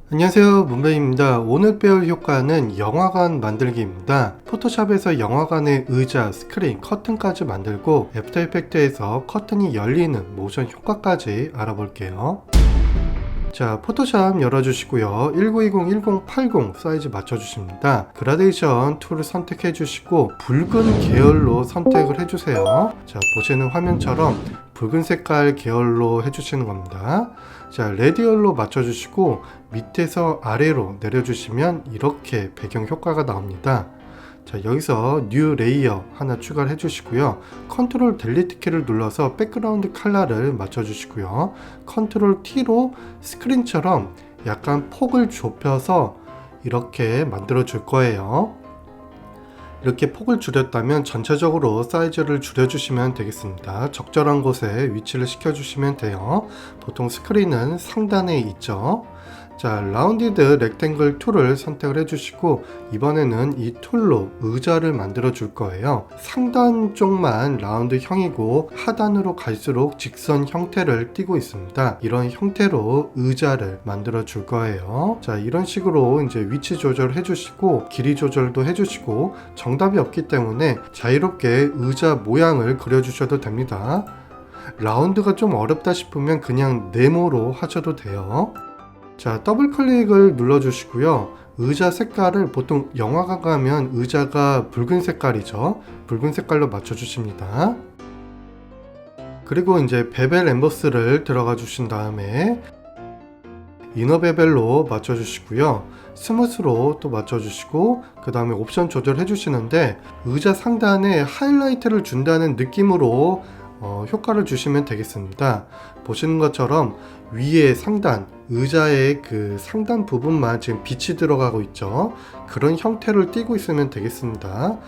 안녕하세요, 문배입니다. 오늘 배울 효과는 영화관 만들기입니다. 포토샵에서 영화관의 의자, 스크린, 커튼까지 만들고 애프터 이펙트에서 커튼이 열리는 모션 효과까지 알아볼게요. 자, 포토샵 열어주시고요. 1920-1080 사이즈 맞춰주십니다. 그라데이션 툴을 선택해 주시고 붉은 계열로 선택을 해주세요. 자, 보시는 화면처럼 붉은 색깔 계열로 해주시는 겁니다. 자, 레디얼로 맞춰주시고 밑에서 아래로 내려주시면 이렇게 배경 효과가 나옵니다. 자, 여기서 뉴 레이어 하나 추가를 해주시고요. 컨트롤 델리트 키를 눌러서 백그라운드 컬러를 맞춰주시고요. 컨트롤 T로 스크린처럼 약간 폭을 좁혀서 이렇게 만들어 줄 거예요. 이렇게 폭을 줄였다면 전체적으로 사이즈를 줄여주시면 되겠습니다. 적절한 곳에 위치를 시켜주시면 돼요. 보통 스크린은 상단에 있죠. 자, 라운디드 렉탱글 툴을 선택을 해주시고 이번에는 이 툴로 의자를 만들어 줄 거예요. 상단 쪽만 라운드형이고 하단으로 갈수록 직선 형태를 띠고 있습니다. 이런 형태로 의자를 만들어 줄 거예요. 자, 이런 식으로 이제 위치 조절을 해주시고 길이 조절도 해주시고 정답이 없기 때문에 자유롭게 의자 모양을 그려주셔도 됩니다. 라운드가 좀 어렵다 싶으면 그냥 네모로 하셔도 돼요. 자, 더블 클릭을 눌러 주시고요. 의자 색깔을 보통 영화관 가면 의자가 붉은 색깔이죠. 붉은 색깔로 맞춰 주십니다. 그리고 이제 베벨 엠버스를 들어가 주신 다음에 이너 베벨로 맞춰 주시고요. 스무스로 또 맞춰 주시고 그 다음에 옵션 조절해 주시는데 의자 상단에 하이라이트를 준다는 느낌으로 효과를 주시면 되겠습니다. 보시는 것처럼 위에 상단, 의자의 그 상단 부분만 지금 빛이 들어가고 있죠. 그런 형태를 띠고 있으면 되겠습니다.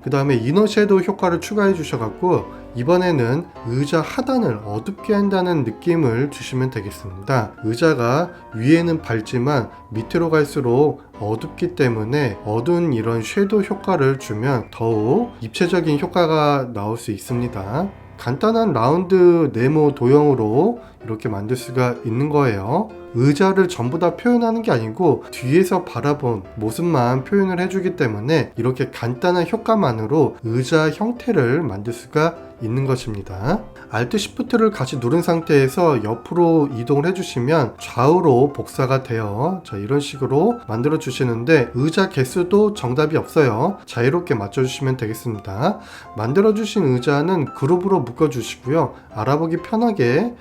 그 다음에 이너 섀도우 효과를 추가해 주셔갖고 이번에는 의자 하단을 어둡게 한다는 느낌을 주시면 되겠습니다. 의자가 위에는 밝지만 밑으로 갈수록 어둡기 때문에 어두운 이런 섀도우 효과를 주면 더욱 입체적인 효과가 나올 수 있습니다. 간단한 라운드 네모 도형으로 이렇게 만들 수가 있는 거예요. 의자를 전부 다 표현하는 게 아니고 뒤에서 바라본 모습만 표현을 해주기 때문에 이렇게 간단한 효과만으로 의자 형태를 만들 수가 있는 것입니다. Alt Shift를 같이 누른 상태에서 옆으로 이동을 해주시면 좌우로 복사가 돼요. 자, 이런 식으로 만들어 주시는데 의자 개수도 정답이 없어요. 자유롭게 맞춰주시면 되겠습니다. 만들어 주신 의자는 그룹으로 묶어 주시고요. 알아보기 편하게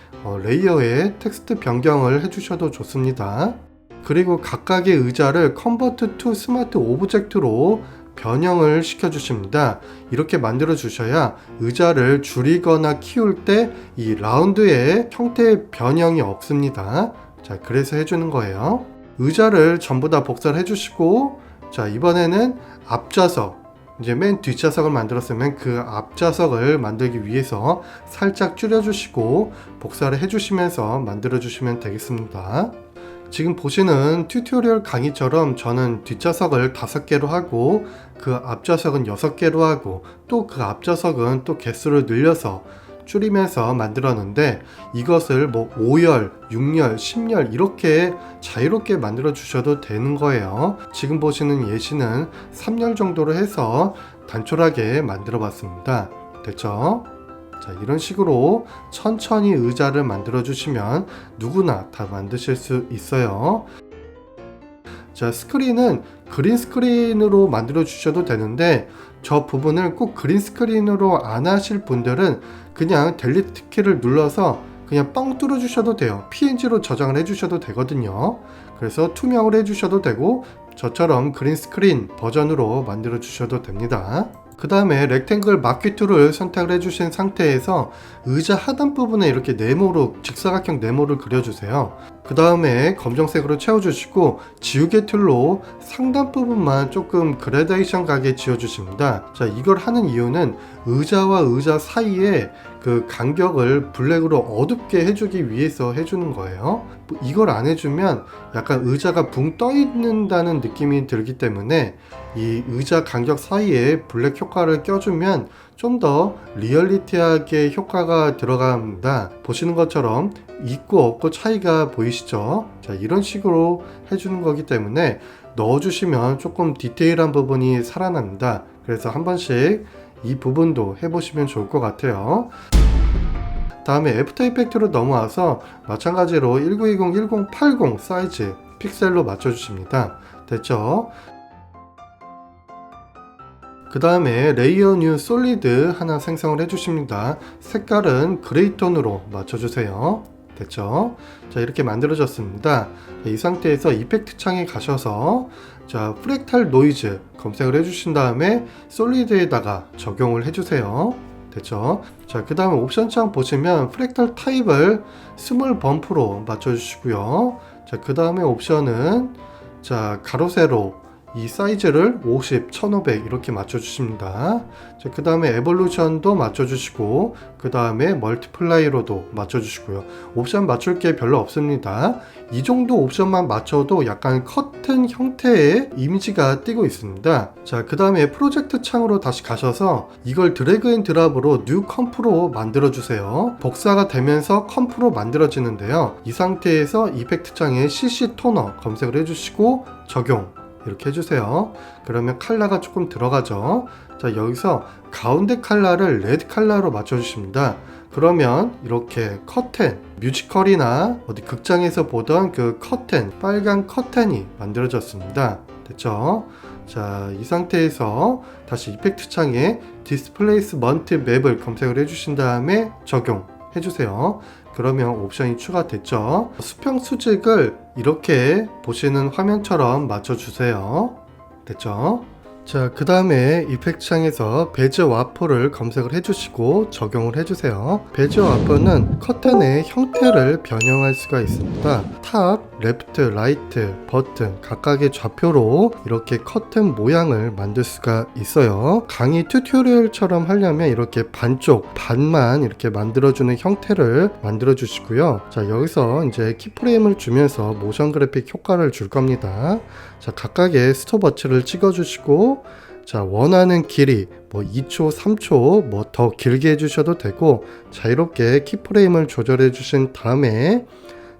레이어에 텍스트 변경을 해주셔도 좋습니다. 그리고 각각의 의자를 Convert to Smart Object로 변형을 시켜주십니다. 이렇게 만들어 주셔야 의자를 줄이거나 키울 때 이 라운드의 형태의 변형이 없습니다. 자, 그래서 해주는 거예요. 의자를 전부 다 복사를 해주시고, 자, 이번에는 앞좌석, 이제 맨 뒷좌석을 만들었으면 그 앞좌석을 만들기 위해서 살짝 줄여주시고 복사를 해주시면서 만들어주시면 되겠습니다. 지금 보시는 튜토리얼 강의처럼 저는 뒷좌석을 5개로 하고 그 앞좌석은 6개로 하고 또 그 앞좌석은 또 개수를 늘려서 줄이면서 만들었는데 이것을 뭐 5열, 6열, 10열 이렇게 자유롭게 만들어 주셔도 되는 거예요. 지금 보시는 예시는 3열 정도로 해서 단촐하게 만들어 봤습니다. 됐죠? 자, 이런 식으로 천천히 의자를 만들어 주시면 누구나 다 만드실 수 있어요. 자, 스크린은 그린 스크린으로 만들어 주셔도 되는데 저 부분을 꼭 그린 스크린으로 안 하실 분들은 그냥 델리트 키를 눌러서 그냥 뻥 뚫어 주셔도 돼요. PNG로 저장을 해 주셔도 되거든요. 그래서 투명을 해 주셔도 되고 저처럼 그린 스크린 버전으로 만들어 주셔도 됩니다. 그 다음에 렉탱글 마키 툴을 선택을 해주신 상태에서 의자 하단 부분에 이렇게 네모로 직사각형 네모를 그려주세요. 그 다음에 검정색으로 채워주시고 지우개 툴로 상단 부분만 조금 그라데이션 가게 지워주십니다. 자, 이걸 하는 이유는 의자와 의자 사이에 그 간격을 블랙으로 어둡게 해주기 위해서 해주는 거예요. 이걸 안 해주면 약간 의자가 붕 떠 있는다는 느낌이 들기 때문에 이 의자 간격 사이에 블랙 효과를 껴주면 좀 더 리얼리티하게 효과가 들어갑니다. 보시는 것처럼 있고 없고 차이가 보이시죠? 자, 이런 식으로 해주는 거기 때문에 넣어주시면 조금 디테일한 부분이 살아납니다. 그래서 한 번씩 이 부분도 해보시면 좋을 것 같아요. 다음에 애프터 이펙트로 넘어와서 마찬가지로 1920, 1080 사이즈 픽셀로 맞춰주십니다. 됐죠? 그 다음에 레이어 뉴 솔리드 하나 생성을 해주십니다. 색깔은 그레이 톤으로 맞춰주세요. 됐죠? 자, 이렇게 만들어졌습니다. 이 상태에서 이펙트 창에 가셔서 자, 프랙탈 노이즈 검색을 해주신 다음에 솔리드에다가 적용을 해주세요. 됐죠? 자, 그 다음에 옵션 창 보시면 프랙탈 타입을 스몰 범프로 맞춰주시고요. 자, 그 다음에 옵션은 자, 가로 세로 이 사이즈를 50, 1500 이렇게 맞춰주십니다. 그 다음에 에볼루션도 맞춰주시고 그 다음에 멀티플라이로도 맞춰주시고요. 옵션 맞출 게 별로 없습니다. 이 정도 옵션만 맞춰도 약간 커튼 형태의 이미지가 띄고 있습니다. 자, 그 다음에 프로젝트 창으로 다시 가셔서 이걸 드래그 앤 드랍으로 뉴 컴프로 만들어주세요. 복사가 되면서 컴프로 만들어지는데요. 이 상태에서 이펙트 창에 CC 토너 검색을 해주시고 적용 이렇게 해주세요. 그러면 컬러가 조금 들어가죠. 자, 여기서 가운데 컬러를 레드 컬러로 맞춰주십니다. 그러면 이렇게 커튼, 뮤지컬이나 어디 극장에서 보던 그 커튼, 빨간 커튼이 만들어졌습니다. 됐죠? 자, 이 상태에서 다시 이펙트 창에 디스플레이스먼트 맵을 검색을 해주신 다음에 적용 해주세요. 그러면 옵션이 추가됐죠. 수평 수직을 이렇게 보시는 화면처럼 맞춰주세요. 됐죠? 자, 그 다음에 이펙트 창에서 베즈 와퍼를 검색을 해주시고 적용을 해주세요. 베즈 와퍼는 커튼의 형태를 변형할 수가 있습니다. 탑, 레프트, 라이트, 버튼 각각의 좌표로 이렇게 커튼 모양을 만들 수가 있어요. 강의 튜토리얼처럼 하려면 이렇게 반쪽, 반만 이렇게 만들어주는 형태를 만들어 주시고요. 자, 여기서 이제 키프레임을 주면서 모션 그래픽 효과를 줄 겁니다. 자, 각각의 스톱워치를 찍어 주시고 자, 원하는 길이 뭐 2초, 3초 뭐 더 길게 해주셔도 되고 자유롭게 키프레임을 조절해 주신 다음에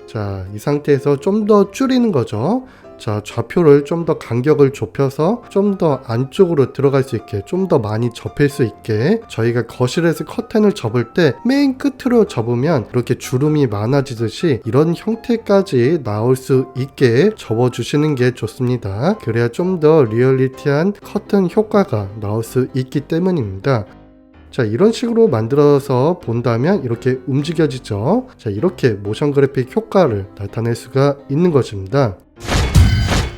자, 이 상태에서 좀 더 줄이는 거죠. 자, 좌표를 좀 더 간격을 좁혀서 좀 더 안쪽으로 들어갈 수 있게 좀 더 많이 접힐 수 있게 저희가 거실에서 커튼을 접을 때 맨 끝으로 접으면 이렇게 주름이 많아지듯이 이런 형태까지 나올 수 있게 접어주시는 게 좋습니다. 그래야 좀 더 리얼리티한 커튼 효과가 나올 수 있기 때문입니다. 자, 이런 식으로 만들어서 본다면 이렇게 움직여지죠. 자, 이렇게 모션 그래픽 효과를 나타낼 수가 있는 것입니다.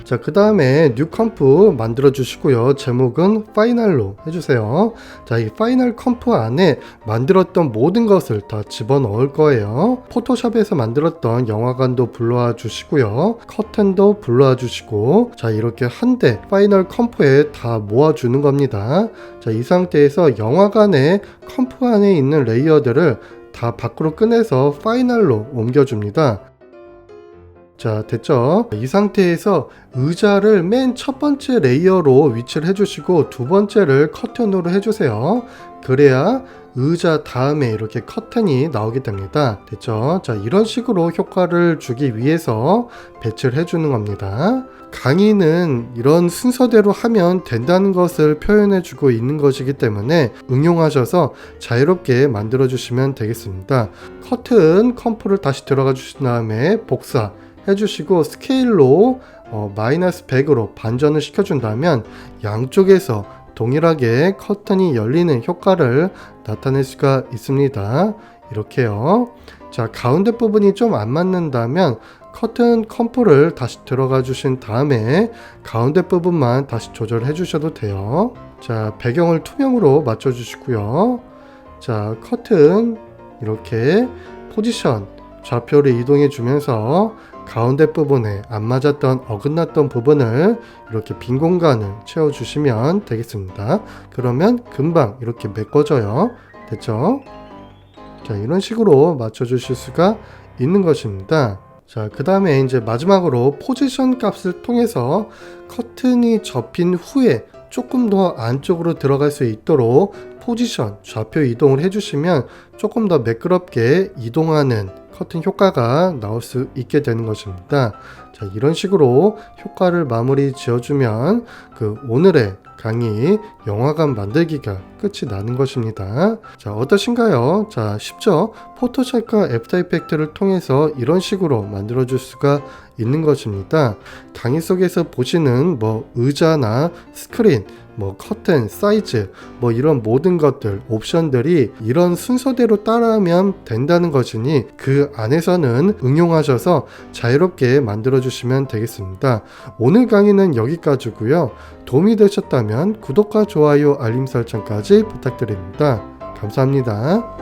자, 그 다음에 뉴 컴프 만들어 주시고요. 제목은 파이널로 해주세요. 자, 이 파이널 컴프 안에 만들었던 모든 것을 다 집어넣을 거예요. 포토샵에서 만들었던 영화관도 불러와 주시고요. 커튼도 불러와 주시고 자, 이렇게 한데 파이널 컴프에 다 모아주는 겁니다. 자, 이 상태에서 영화관의 컴프 안에 있는 레이어들을 다 밖으로 꺼내서 파이널로 옮겨줍니다. 자, 됐죠? 이 상태에서 의자를 맨 첫 번째 레이어로 위치를 해주시고 두 번째를 커튼으로 해주세요. 그래야 의자 다음에 이렇게 커튼이 나오게 됩니다. 됐죠? 자, 이런 식으로 효과를 주기 위해서 배치를 해주는 겁니다. 강의는 이런 순서대로 하면 된다는 것을 표현해주고 있는 것이기 때문에 응용하셔서 자유롭게 만들어주시면 되겠습니다. 커튼 컴프를 다시 들어가 주신 다음에 복사 해주시고 스케일로 마이너스 100으로 반전을 시켜준다면 양쪽에서 동일하게 커튼이 열리는 효과를 나타낼 수가 있습니다. 이렇게요. 자, 가운데 부분이 좀 안 맞는다면 커튼 컴프를 다시 들어가 주신 다음에 가운데 부분만 다시 조절해 주셔도 돼요. 자, 배경을 투명으로 맞춰 주시고요. 자, 커튼 이렇게 포지션 좌표를 이동해 주면서 가운데 부분에 안 맞았던 어긋났던 부분을 이렇게 빈 공간을 채워주시면 되겠습니다. 그러면 금방 이렇게 메꿔져요. 됐죠? 자, 이런 식으로 맞춰주실 수가 있는 것입니다. 자, 그 다음에 이제 마지막으로 포지션 값을 통해서 커튼이 접힌 후에 조금 더 안쪽으로 들어갈 수 있도록 포지션, 좌표 이동을 해주시면 조금 더 매끄럽게 이동하는 커튼 효과가 나올 수 있게 되는 것입니다. 자, 이런 식으로 효과를 마무리 지어주면 오늘의 강의 영화관 만들기가 끝이 나는 것입니다. 자, 어떠신가요? 자, 쉽죠? 포토샵과 애프터 이펙트를 통해서 이런 식으로 만들어 줄 수가 있는 것입니다. 강의 속에서 보시는 의자나 스크린, 커튼, 사이즈, 이런 모든 것들, 옵션들이 이런 순서대로 따라하면 된다는 것이니 그 안에서는 응용하셔서 자유롭게 만들어 주시면 되겠습니다. 오늘 강의는 여기까지고요. 도움이 되셨다면 구독과 좋아요, 알림 설정까지 부탁드립니다. 감사합니다.